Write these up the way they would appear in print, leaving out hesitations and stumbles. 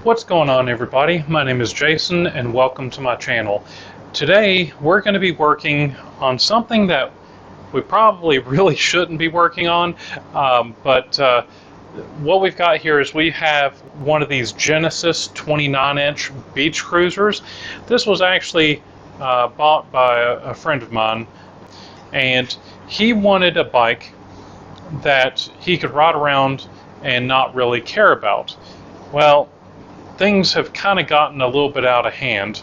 What's going on, everybody? My name is Jason and welcome to my channel. Today we're going to be working on something that we probably really shouldn't be working on, but what we've got here is we have one of these Genesis 29-inch beach cruisers. This was actually bought by a friend of mine, and he wanted a bike that he could ride around and not really care about. Well, things have kind of gotten a little bit out of hand.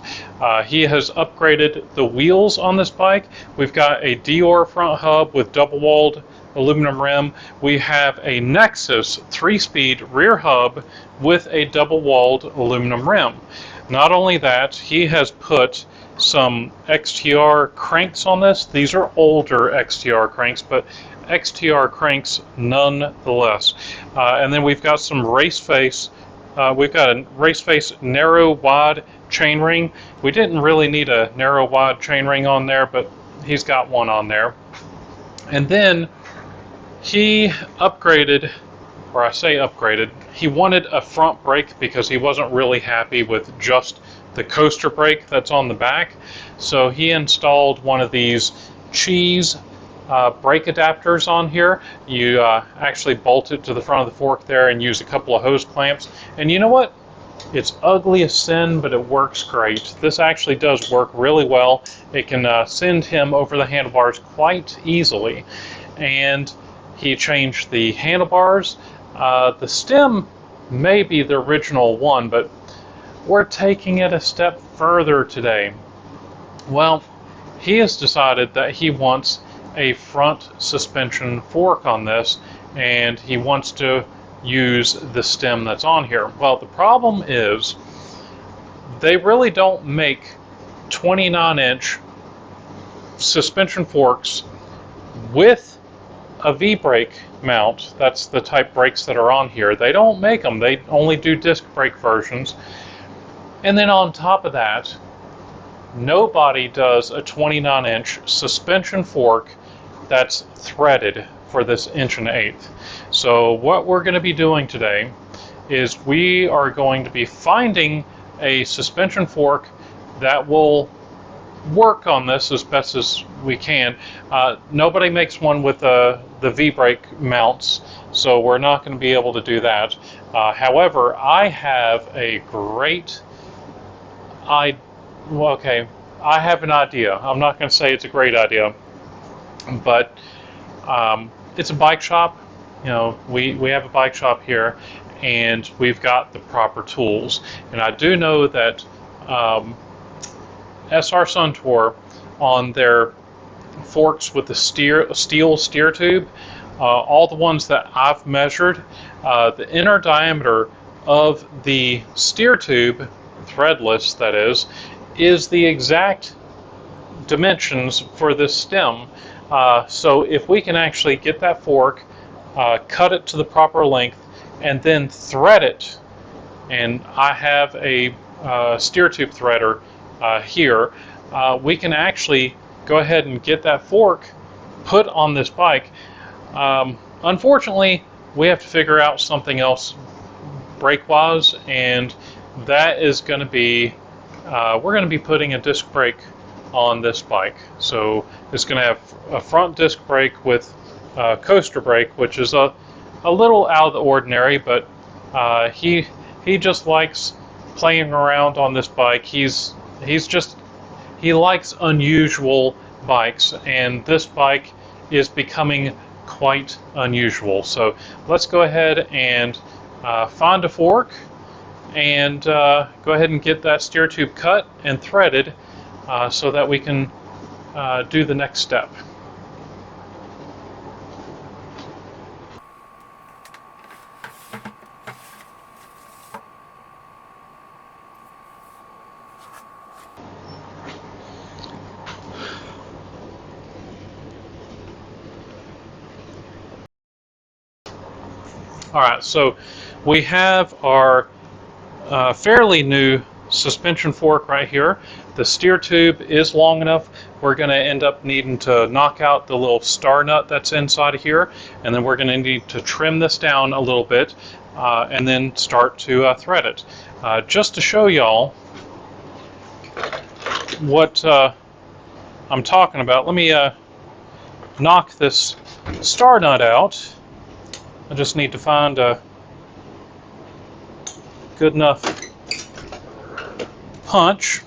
He has upgraded the wheels on this bike. We've got a Dior front hub with double-walled aluminum rim. We have a Nexus 3-speed rear hub with a double-walled aluminum rim. Not only that, he has put some XTR cranks on this. These are older XTR cranks, but XTR cranks nonetheless. And then we've got some race face. We've got a race face narrow wide chainring. We didn't really need a narrow wide chainring on there, but he's got one on there. And then he upgraded, or I say upgraded, he wanted a front brake because he wasn't really happy with just the coaster brake that's on the back. So he installed one of these cheese brake adapters on here. You actually bolt it to the front of the fork there and use a couple of hose clamps. And you know what? It's ugly as sin, but it works great. This actually does work really well. It can send him over the handlebars quite easily. And he changed the handlebars. The stem may be the original one, but we're taking it a step further today. Well, he has decided that he wants a front suspension fork on this, and he wants to use the stem that's on here. Well, the problem is they really don't make 29-inch suspension forks with a V-brake mount. That's the type brakes that are on here. They don't make them. They only do disc brake versions. And then on top of that, nobody does a 29-inch suspension fork that's threaded for this 1.1 inch. So what we're going to be doing today is we are going to be finding a suspension fork that will work on this as best as we can. Nobody makes one with the V-brake mounts, so we're not going to be able to do that. However, I have a great I have an idea. I'm not going to say it's a great idea, but it's a bike shop. You know, we have a bike shop here, and we've got the proper tools. And I do know that SR Suntour, on their forks with the steel steer tube, all the ones that I've measured, the inner diameter of the steer tube, threadless that is the exact dimensions for this stem. So if we can actually get that fork, cut it to the proper length, and then thread it, and I have a steer tube threader here, we can actually go ahead and get that fork put on this bike. Unfortunately, we have to figure out something else brake-wise, and that is going to be, we're going to be putting a disc brake on this bike. So it's going to have a front disc brake with a coaster brake, which is a little out of the ordinary, but he just likes playing around on this bike. He likes unusual bikes, and this bike is becoming quite unusual. So let's go ahead and find a fork and go ahead and get that steer tube cut and threaded so that we can do the next step. All right, so we have our fairly new suspension fork right here. The steer tube is long enough. We're going to end up needing to knock out the little star nut that's inside of here, and then we're going to need to trim this down a little bit and then start to thread it. Just to show y'all what I'm talking about, let me knock this star nut out. I just need to find a good enough punch.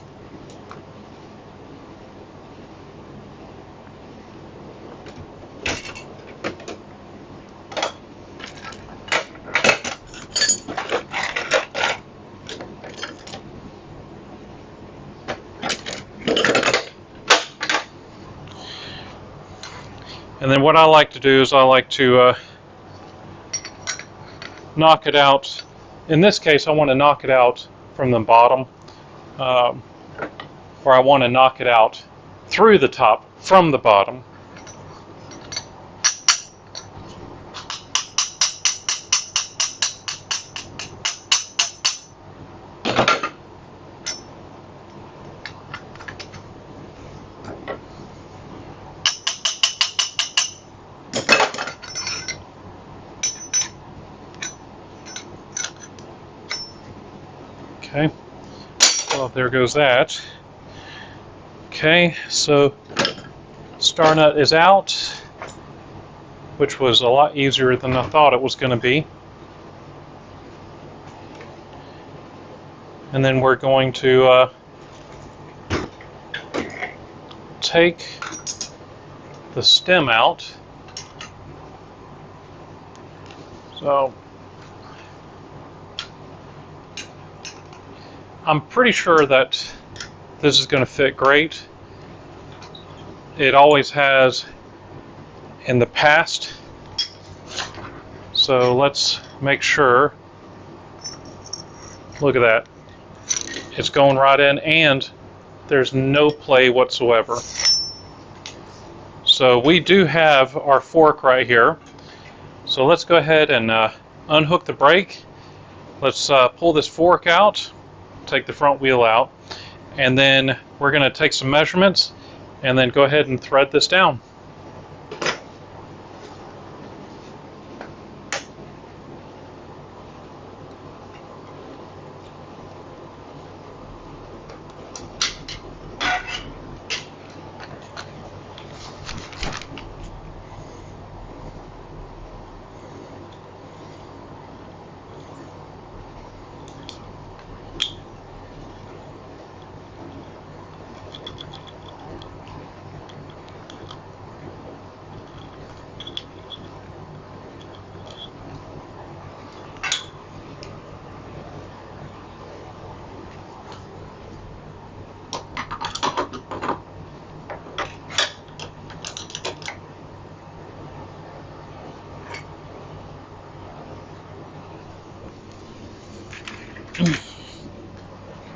And then what I like to do is I like to knock it out. In this case, I want to knock it out from the bottom, or I want to knock it out through the top from the bottom. Okay, well, there goes that. Okay, so star nut is out, which was a lot easier than I thought it was going to be. And then we're going to take the stem out. So I'm pretty sure that this is going to fit great. It always has in the past. So let's make sure. Look at that. It's going right in, and there's no play whatsoever. So we do have our fork right here. So let's go ahead and unhook the brake. Let's pull this fork out, take the front wheel out, and then we're going to take some measurements and then go ahead and thread this down.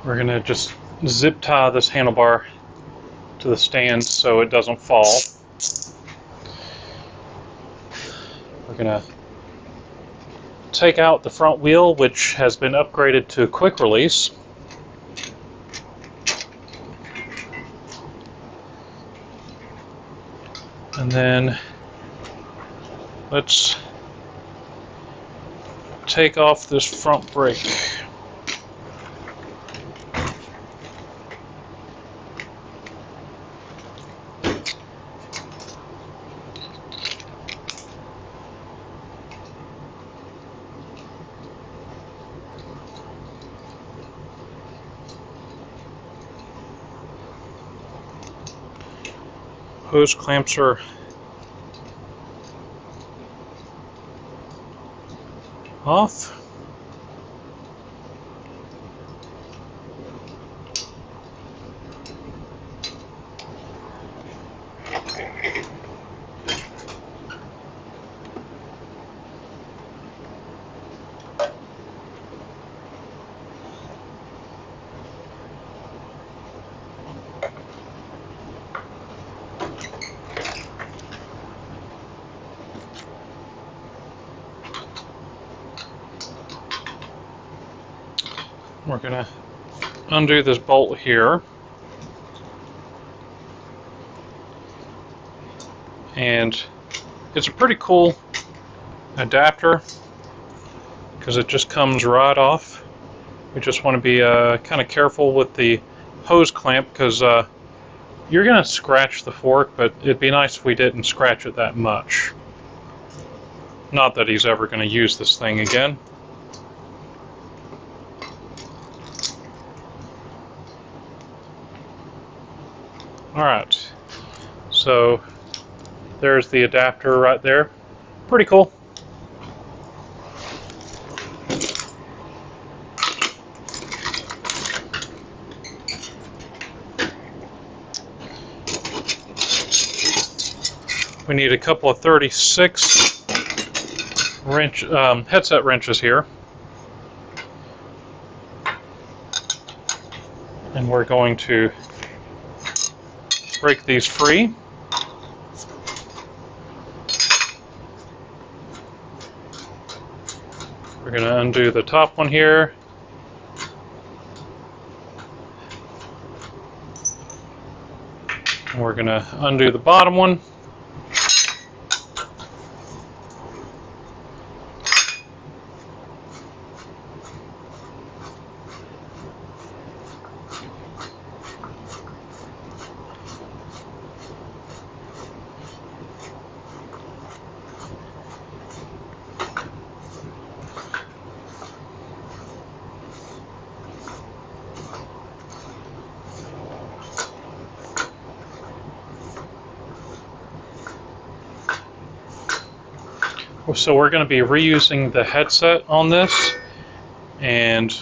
We're going to just zip tie this handlebar to the stand so it doesn't fall. We're going to take out the front wheel, which has been upgraded to quick release. And then let's take off this front brake. Hose clamps are off. We're gonna undo this bolt here. And it's a pretty cool adapter because it just comes right off. We just want to be kind of careful with the hose clamp because you're going to scratch the fork, but it'd be nice if we didn't scratch it that much. Not that he's ever going to use this thing again. Alright, so there's the adapter right there. Pretty cool. We need a couple of 36 wrench headset wrenches here. And we're going to break these free. We're going to undo the top one here. And we're going to undo the bottom one. So we're going to be reusing the headset on this and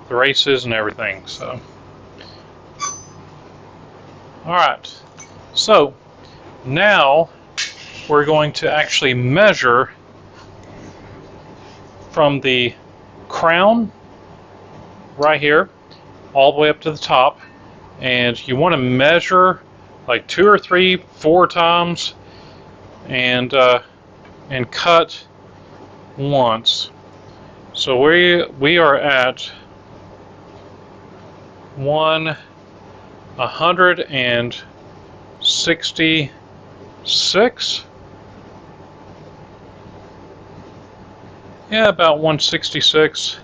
the races and everything. So, alright, so now we're going to actually measure from the crown right here all the way up to the top, and you want to measure like 2 or 3, 4 times and cut once. So we are at 166. Yeah, about 166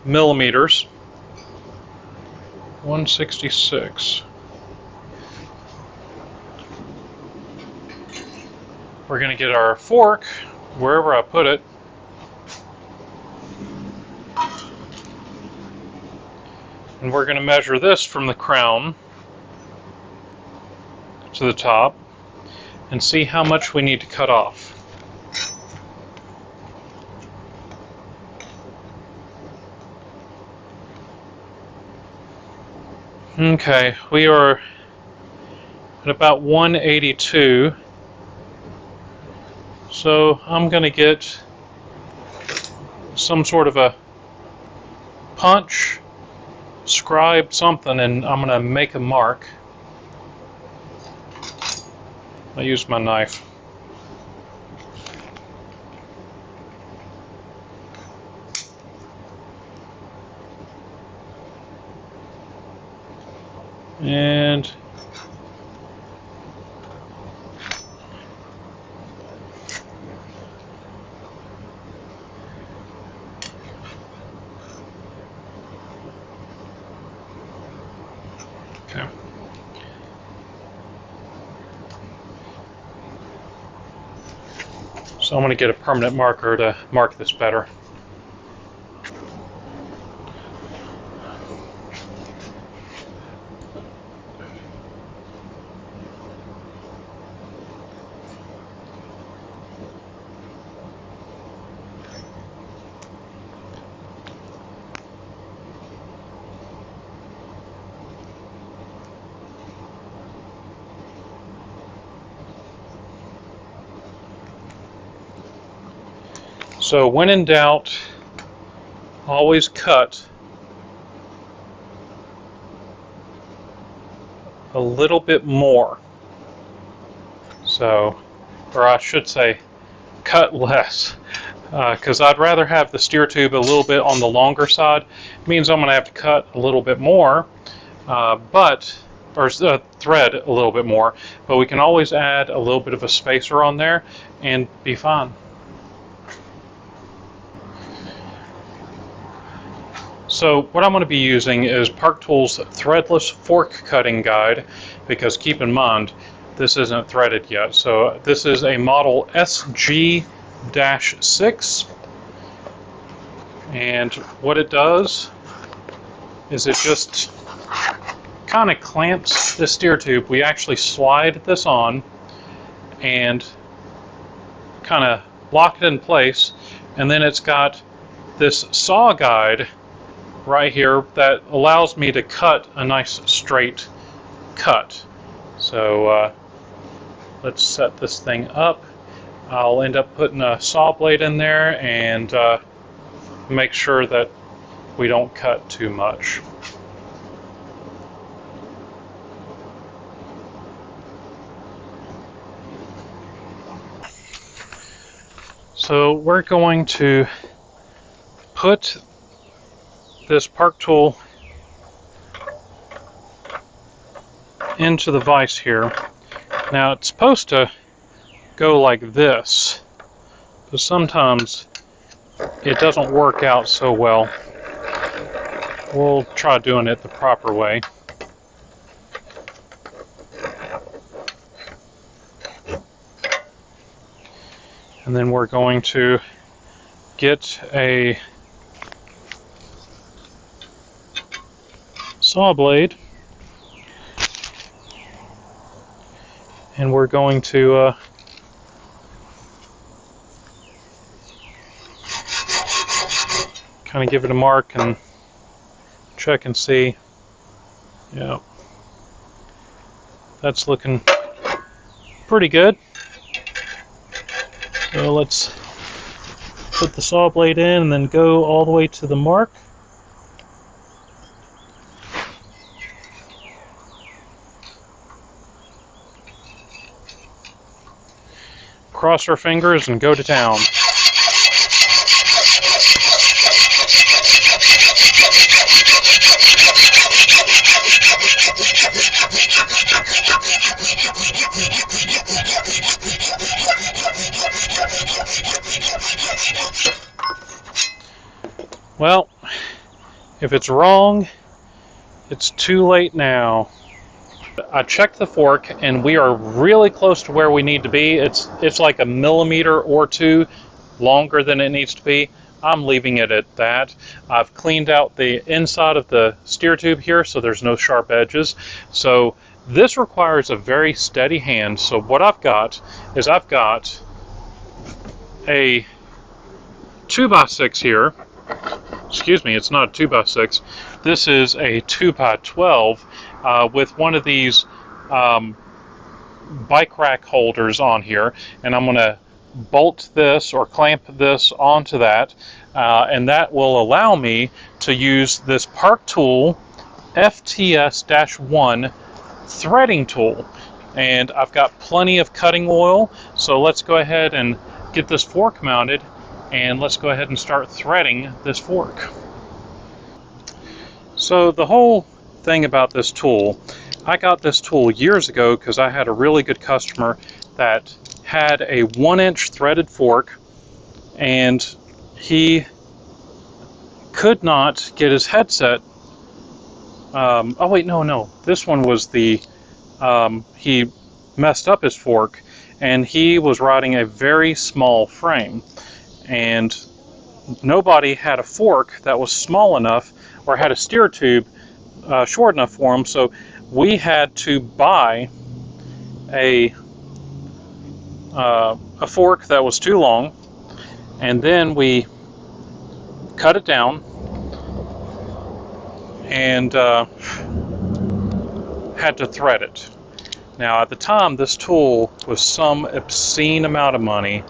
millimeters. 166. We're going to get our fork wherever I put it. And we're going to measure this from the crown to the top and see how much we need to cut off. Okay, we are at about 182. So I'm going to get some sort of a punch, scribe, something, and I'm going to make a mark. I use my knife. And okay. So I'm going to get a permanent marker to mark this better. So when in doubt, always cut a little bit more. So, or I should say, cut less. because I'd rather have the steer tube a little bit on the longer side. It means I'm going to have to cut a little bit more, thread a little bit more, but we can always add a little bit of a spacer on there and be fine. So what I'm going to be using is Park Tools threadless fork cutting guide, because keep in mind this isn't threaded yet. So this is a model SG-6, and what it does is it just kind of clamps the steer tube. We actually slide this on and kind of lock it in place, and then it's got this saw guide right here that allows me to cut a nice straight cut. So let's set this thing up. I'll end up putting a saw blade in there and make sure that we don't cut too much. So we're going to put this Park tool into the vise here. Now it's supposed to go like this, but sometimes it doesn't work out so well. We'll try doing it the proper way. And then we're going to get a saw blade, and we're going to kind of give it a mark and check and see. Yeah, that's looking pretty good. So let's put the saw blade in and then go all the way to the mark. Cross our fingers and go to town. Well, if it's wrong, it's too late now. I checked the fork and we are really close to where we need to be. It's like a millimeter or two longer than it needs to be. I'm leaving it at that. I've cleaned out the inside of the steer tube here so there's no sharp edges. So this requires a very steady hand. So what I've got is I've got a 2x6 here. Excuse me, it's not a 2x6. This is a 2x12 with one of these bike rack holders on here, and I'm going to bolt this or clamp this onto that, and that will allow me to use this Park Tool FTS-1 threading tool. And I've got plenty of cutting oil, so let's go ahead and get this fork mounted, and let's go ahead and start threading this fork. So the whole thing about this tool, I got this tool years ago because I had a really good customer that had a 1-inch threaded fork, and he could not get his headset. Oh wait, no, this one was the he messed up his fork, and he was riding a very small frame, and nobody had a fork that was small enough or had a steer tube short enough for him, so we had to buy a fork that was too long, and then we cut it down and had to thread it. Now at the time this tool was some obscene amount of money.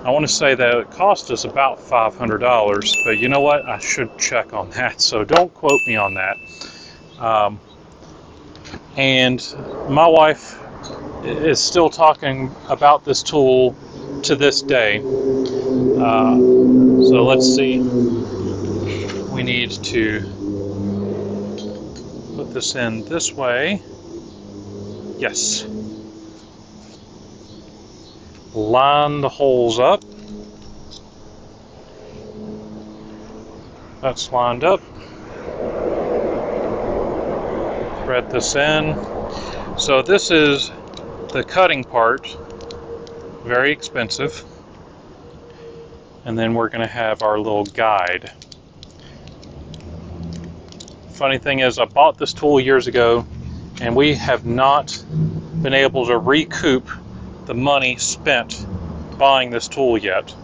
I want to say that it cost us about $500, but you know what? I should check on that, so don't quote me on that. And my wife is still talking about this tool to this day. So let's see. We need to put this in this way. Yes. Line the holes up. That's lined up. Thread this in. So this is the cutting part. Very expensive. And then we're going to have our little guide. Funny thing is, I bought this tool years ago, and we have not been able to recoup the money spent buying this tool yet.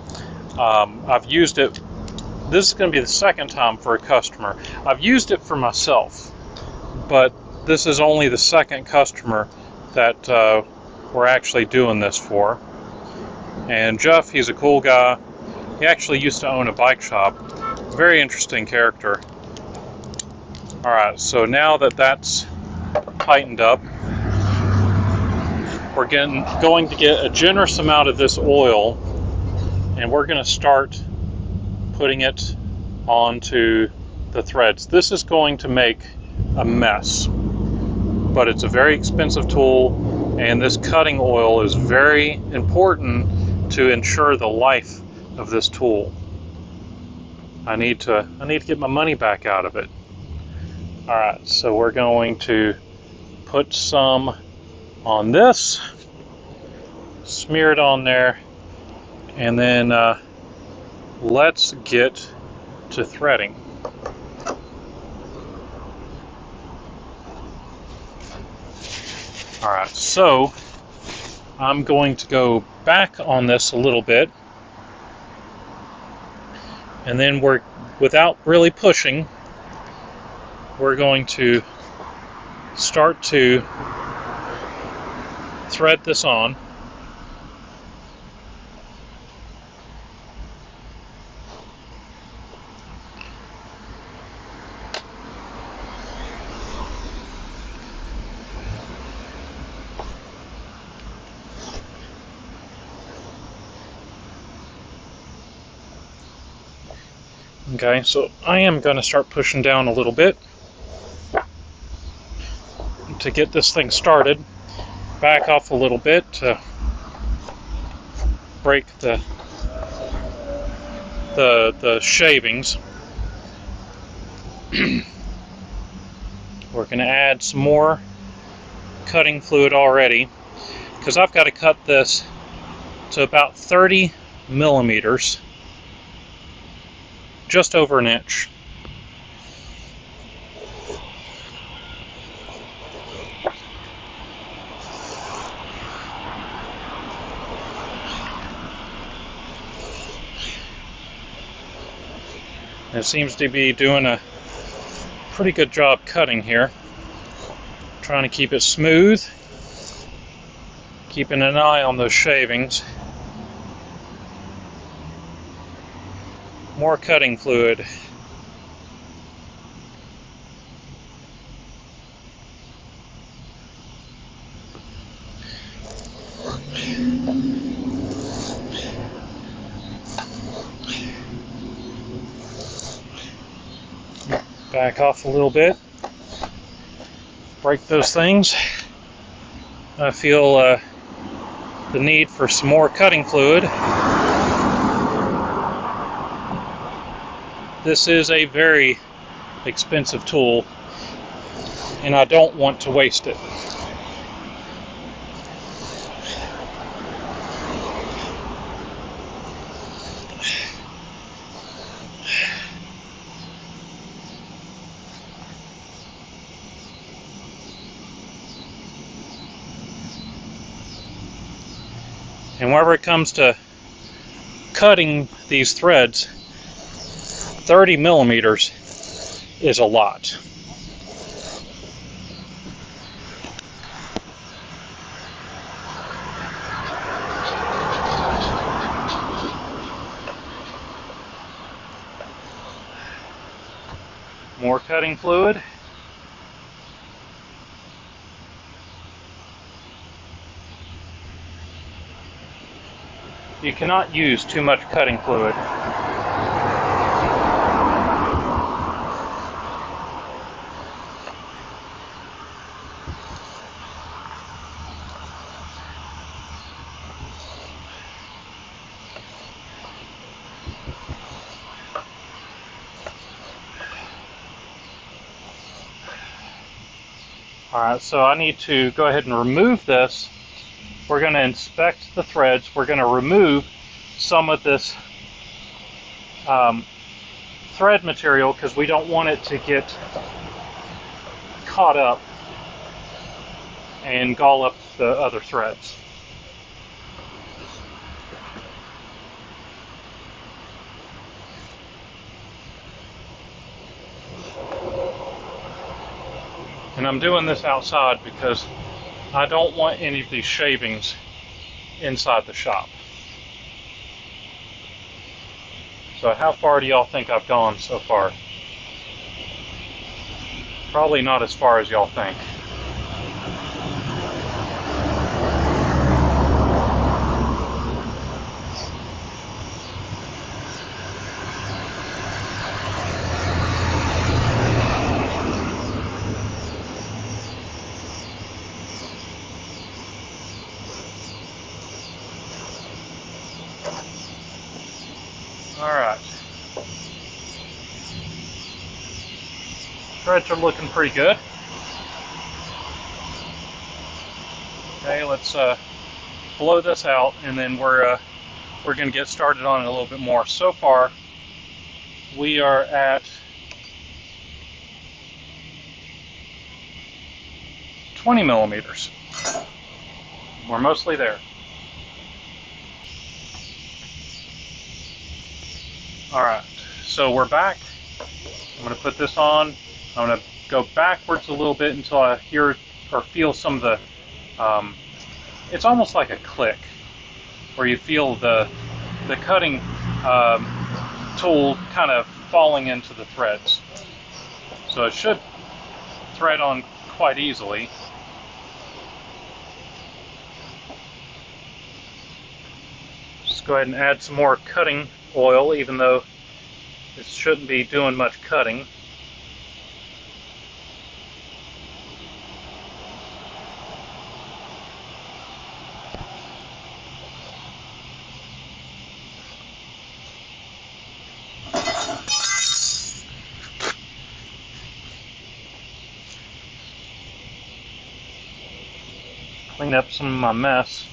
I've used it. This is going to be the second time for a customer. I've used it for myself, but this is only the second customer that we're actually doing this for. And Jeff, he's a cool guy. He actually used to own a bike shop. Very interesting character. Alright, so now that that's tightened up, we're going to get a generous amount of this oil, and we're going to start putting it onto the threads. This is going to make a mess, but it's a very expensive tool, and this cutting oil is very important to ensure the life of this tool. I need to get my money back out of it. Alright, so we're going to put some on this, smear it on there, and then let's get to threading. Alright, so I'm going to go back on this a little bit, and then without really pushing, we're going to start to thread this on. Okay, so I am going to start pushing down a little bit to get this thing started. Back off a little bit to break the shavings. We're going to add some more cutting fluid already, because I've got to cut this to about 30 millimeters, just over an inch. It seems to be doing a pretty good job cutting here. Trying to keep it smooth, keeping an eye on those shavings. More cutting fluid. Back off a little bit. Break those things. I feel the need for some more cutting fluid. This is a very expensive tool, and I don't want to waste it. And whenever it comes to cutting these threads, 30 millimeters is a lot. More cutting fluid. you cannot use too much cutting fluid. Alright, so I need to go ahead and remove this. We're going to inspect the threads. We're going to remove some of this thread material because we don't want it to get caught up and gall up the other threads. And I'm doing this outside because I don't want any of these shavings inside the shop. So how far do y'all think I've gone so far? Probably not as far as y'all think. Alright. Threads are looking pretty good. Okay, let's blow this out and then we're going to get started on it a little bit more. So far, we are at 20 millimeters. We're mostly there. Alright, so we're back. I'm going to put this on. I'm going to go backwards a little bit until I hear or feel some of the, it's almost like a click, where you feel the cutting tool kind of falling into the threads. So it should thread on quite easily. Just go ahead and add some more cutting oil, even though this shouldn't be doing much cutting. Clean up some of my mess.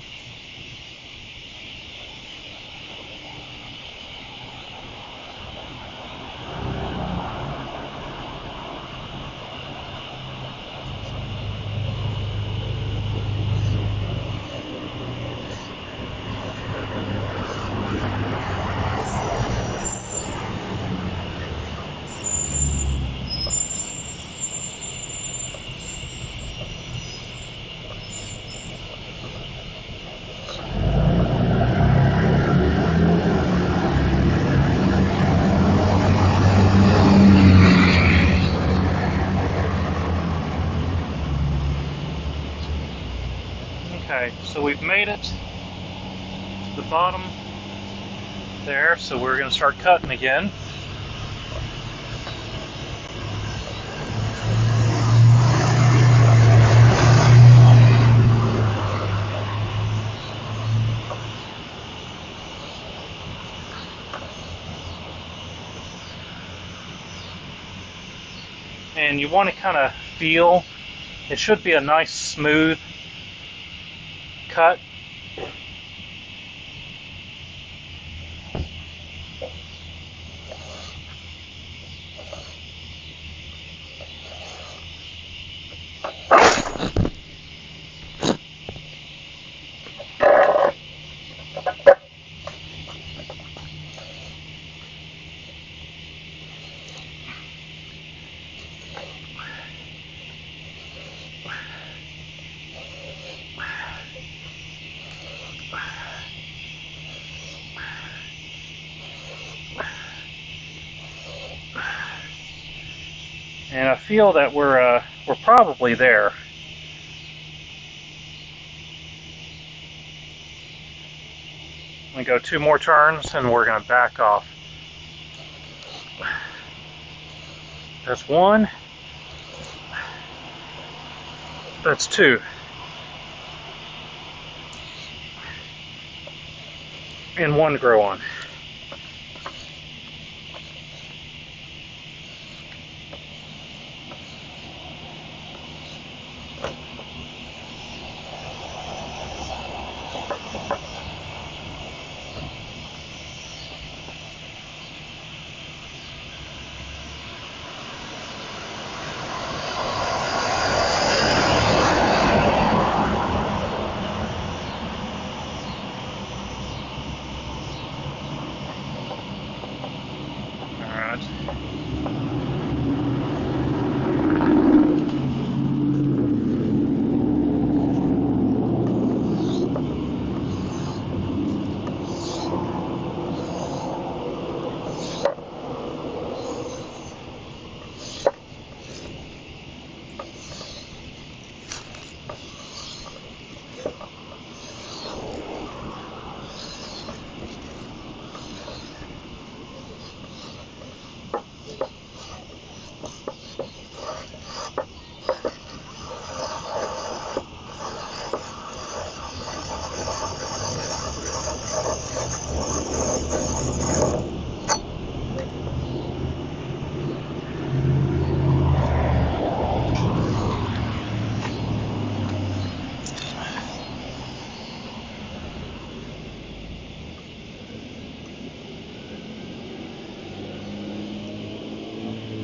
Okay, so we've made it to the bottom there, so we're going to start cutting again. And you want to kind of feel, it should be a nice smooth cut. And I feel that we're probably there. We go 2 more turns and we're going to back off. That's 1. That's 2. And 1 grow on.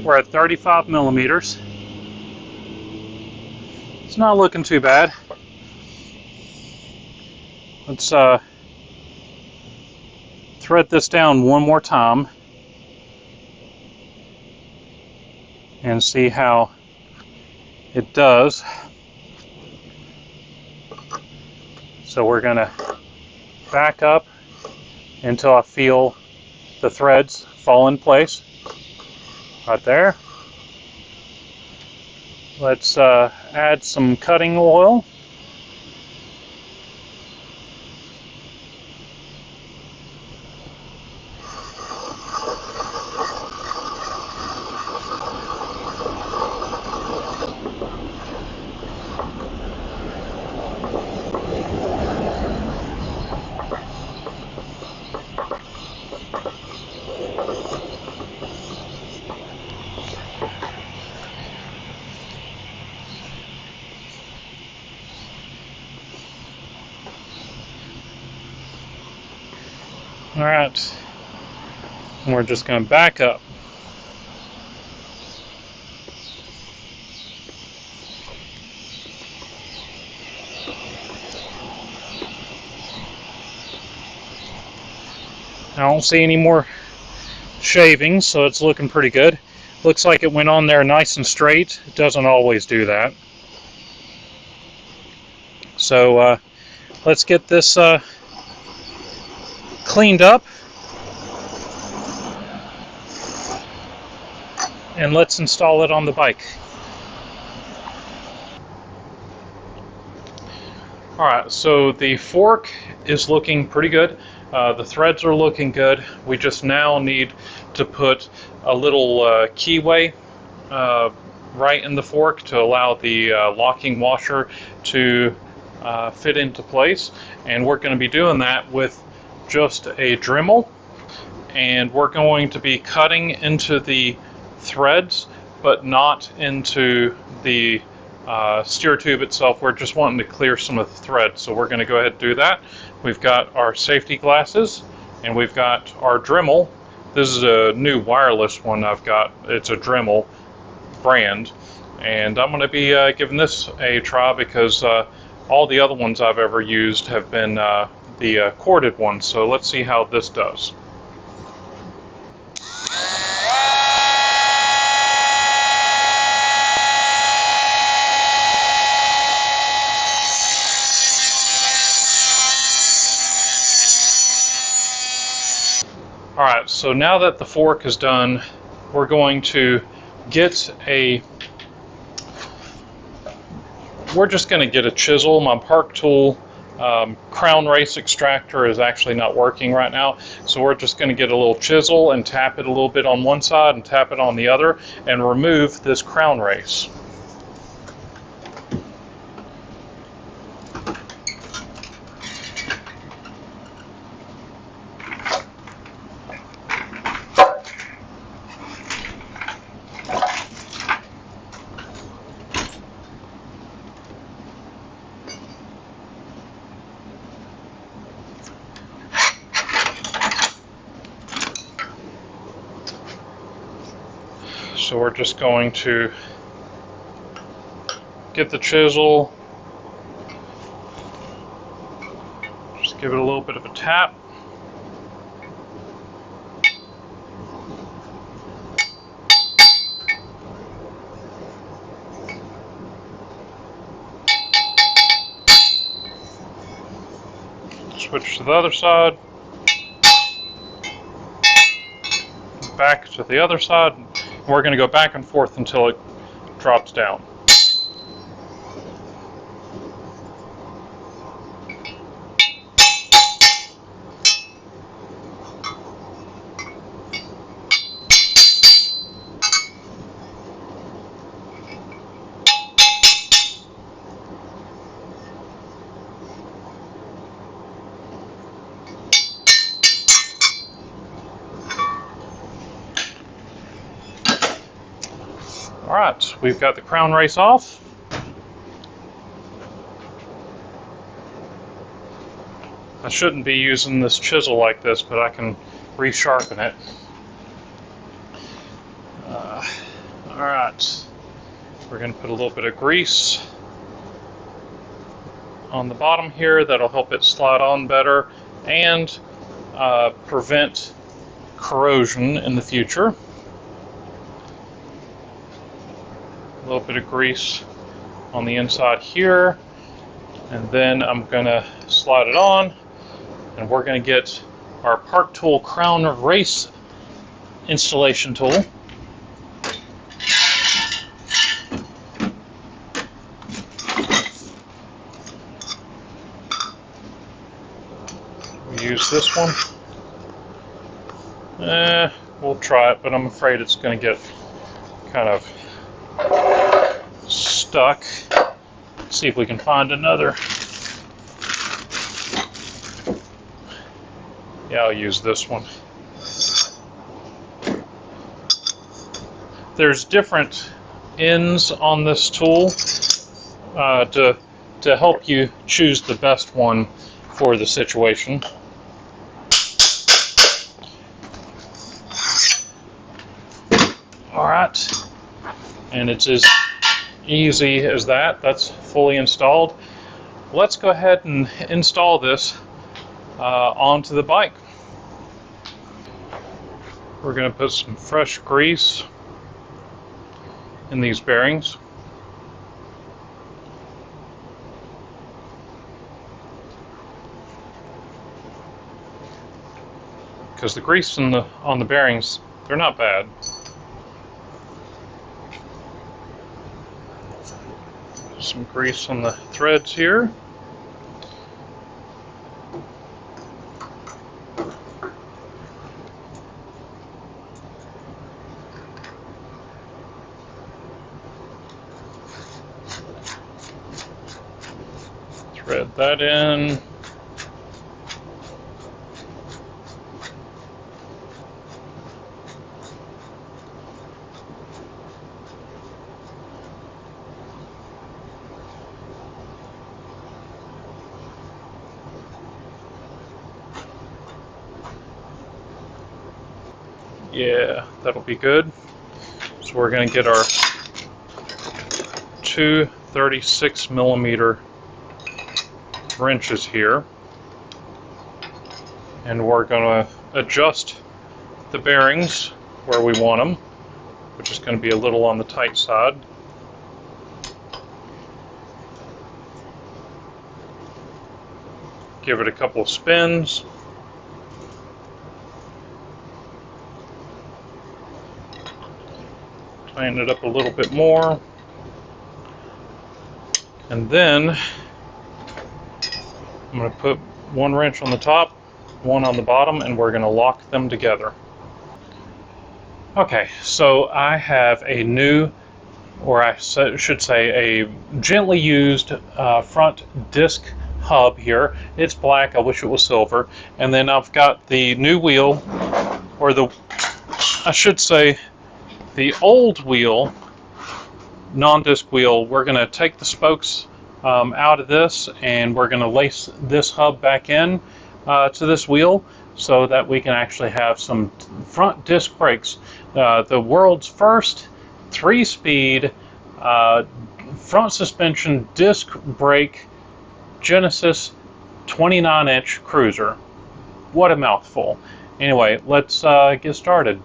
We're at 35 millimeters. It's not looking too bad. Let's thread this down one more time and see how it does. So we're going to back up until I feel the threads fall in place. Right there. Let's add some cutting oil. All right, and we're just going to back up. I don't see any more shavings, so it's looking pretty good. Looks like it went on there nice and straight. It doesn't always do that. So let's get this cleaned up, and let's install it on the bike. Alright, so the fork is looking pretty good. The threads are looking good. We just now need to put a little keyway right in the fork to allow the locking washer to fit into place. And we're going to be doing that with just a Dremel. And we're going to be cutting into the threads, but not into the steer tube itself. We're just wanting to clear some of the thread, so we're going to go ahead and do that. We've got our safety glasses, and we've got our Dremel. This is a new wireless one I've got. It's a Dremel brand, and I'm going to be giving this a try because all the other ones I've ever used have been the corded ones. So let's see how this does. Alright, so now that the fork is done, we're going to get we're just going to get a chisel. My Park tool crown race extractor is actually not working right now, so we're just going to get a little chisel and tap it a little bit on one side and tap it on the other and remove this crown race. So we're just going to get the chisel, just give it a little bit of a tap. Switch to the other side. Back to the other side. We're going to go back and forth until it drops down. Alright, we've got the crown race off. I shouldn't be using this chisel like this, but I can resharpen it. Alright, we're going to put a little bit of grease on the bottom here. That'll help it slide on better and prevent corrosion in the future. A little bit of grease on the inside here, and then I'm going to slide it on, and we're going to get our Park Tool Crown Race installation tool. We use this one. We'll try it, but I'm afraid it's going to get kind of stuck. Let's see if we can find another. Yeah, I'll use this one. There's different ends on this tool to help you choose the best one for the situation. Alright, and it's as easy as that. That's fully installed. Let's go ahead and install this onto the bike. We're going to put some fresh grease in these bearings. Because the grease on the bearings, they're not bad. Some grease on the threads here. Thread that in. Yeah, that'll be good. So we're going to get our two 36mm wrenches here, and we're going to adjust the bearings where we want them, which is going to be a little on the tight side. Give it a couple of spins. Tighten it up a little bit more. And then I'm going to put one wrench on the top, one on the bottom, and we're going to lock them together. Okay, so I have a new, or I should say a gently used front disc hub here. It's black, I wish it was silver. And then I've got the new wheel, or I should say the old wheel, non-disc wheel. We're going to take the spokes out of this, and we're going to lace this hub back in to this wheel so that we can actually have some front disc brakes. The world's first 3-speed front suspension disc brake Genesis 29-inch cruiser. What a mouthful. Anyway, let's get started.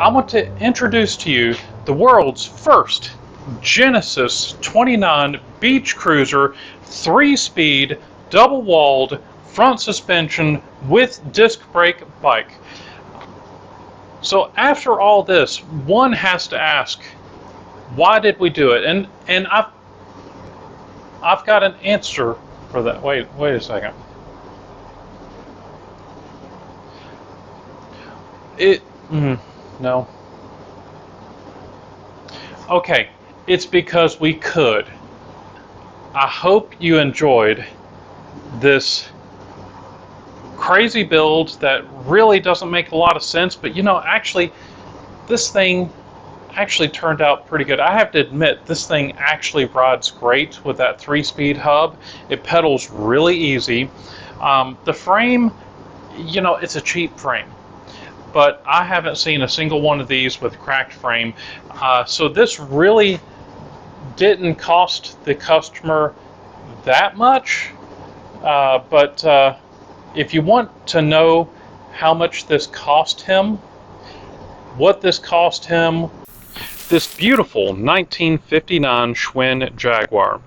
I want to introduce to you the world's first Genesis 29 beach cruiser, 3-speed, double-walled, front suspension with disc brake bike. So after all this, one has to ask, why did we do it? And I've got an answer for that. Wait a second. No. Okay, it's because we could. I hope you enjoyed this crazy build that really doesn't make a lot of sense, but you know, actually, this thing actually turned out pretty good. I have to admit, this thing actually rides great with that 3-speed hub. It pedals really easy. The frame, you know, it's a cheap frame, but I haven't seen a single one of these with cracked frame. So this really didn't cost the customer that much, but if you want to know how much this cost him, what this cost him, this beautiful 1959 Schwinn Jaguar.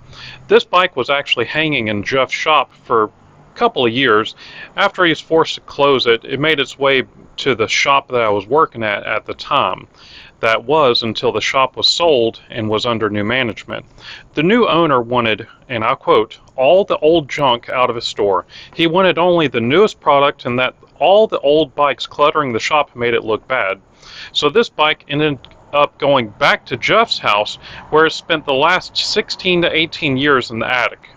This bike was actually hanging in Jeff's shop for a couple of years. After he was forced to close it, it made its way to the shop that I was working at the time. That was until the shop was sold and was under new management. The new owner wanted, and I'll quote, all the old junk out of his store. He wanted only the newest product, and that all the old bikes cluttering the shop made it look bad. So this bike ended up going back to Jeff's house, where it spent the last 16 to 18 years in the attic.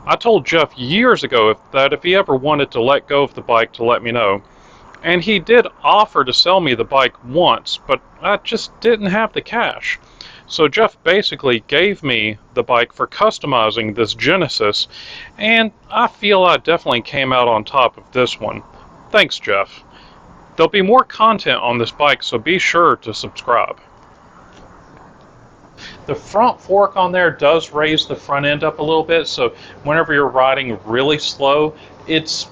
I told Jeff years ago that if he ever wanted to let go of the bike, to let me know. And he did offer to sell me the bike once, but I just didn't have the cash. So Jeff basically gave me the bike for customizing this Genesis, and I feel I definitely came out on top of this one. Thanks, Jeff. There'll be more content on this bike, so be sure to subscribe. The front fork on there does raise the front end up a little bit, so whenever you're riding really slow, it's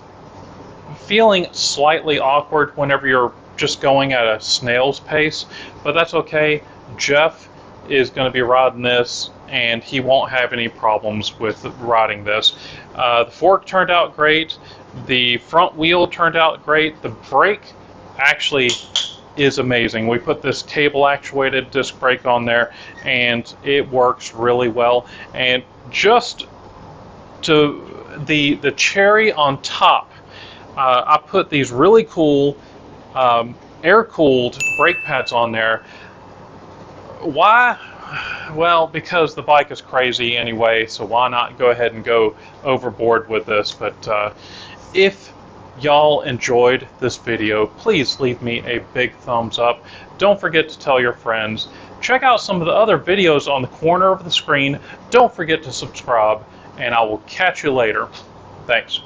feeling slightly awkward whenever you're just going at a snail's pace, but that's okay. Jeff is going to be riding this, and he won't have any problems with riding this. The fork turned out great. The front wheel turned out great. The brake actually is amazing. We put this cable actuated disc brake on there, and it works really well. And just to the cherry on top, I put these really cool air-cooled brake pads on there. Why? Well, because the bike is crazy anyway, so why not go ahead and go overboard with this? But if y'all enjoyed this video, please leave me a big thumbs up. Don't forget to tell your friends. Check out some of the other videos on the corner of the screen. Don't forget to subscribe, and I will catch you later. Thanks.